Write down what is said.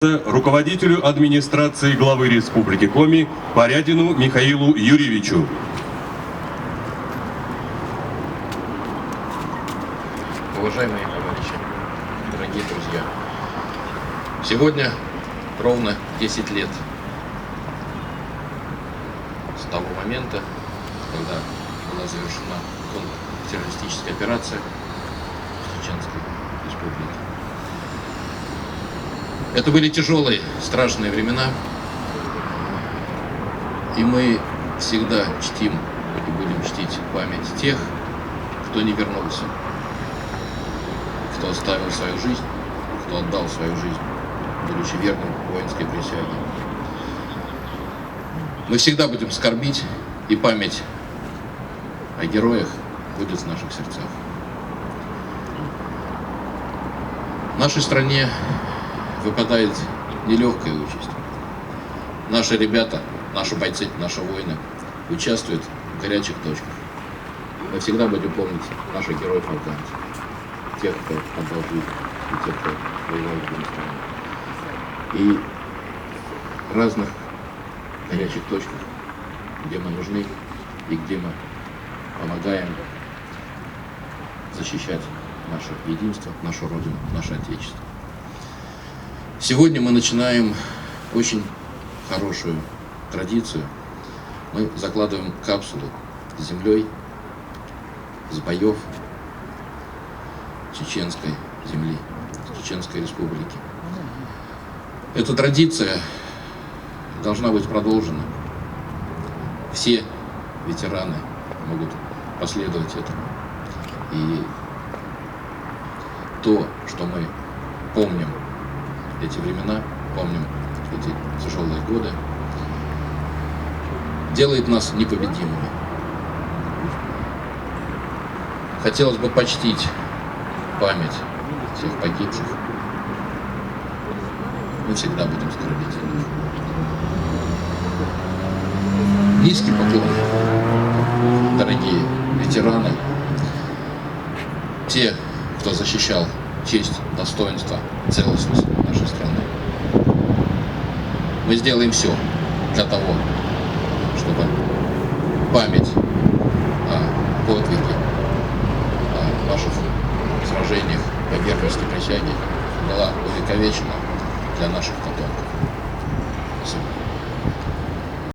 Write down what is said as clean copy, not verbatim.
Руководителю администрации главы Республики Коми Порядину Михаилу Юрьевичу. Уважаемые товарищи, дорогие друзья, сегодня ровно 10 лет с того момента, когда была завершена контртеррористическая операция в Чеченской Республике. Это были тяжелые, страшные времена, и мы всегда чтим и будем чтить память тех, кто не вернулся, кто оставил свою жизнь, кто отдал свою жизнь, будучи верным воинской присяге. Мы всегда будем скорбить, и память о героях будет в наших сердцах. В нашей стране выпадает нелегкая участь. Наши ребята, наши бойцы, наши воины участвуют в горячих точках. Мы всегда будем помнить наших героев-афганцев, тех, кто отдал жизнь, и тех, кто воевал в Афганистане. И в разных горячих точках, где мы нужны и где мы помогаем защищать наше единство, нашу Родину, наше Отечество. Сегодня мы начинаем очень хорошую традицию. Мы закладываем капсулу с землей, с боев чеченской земли, Чеченской Республики. Эта традиция должна быть продолжена. Все ветераны могут последовать этому. И то, что мы помним эти времена, помним эти тяжелые годы, делает нас непобедимыми. Хотелось бы почтить память всех погибших. Мы всегда будем скорбить о них. Низкий поклон, дорогие ветераны, те, кто защищал честь, достоинство, целостность нашей страны. Мы сделаем все для того, чтобы память о подвиге, о ваших сражениях по верности присяге была увековечена для наших потомков. Спасибо.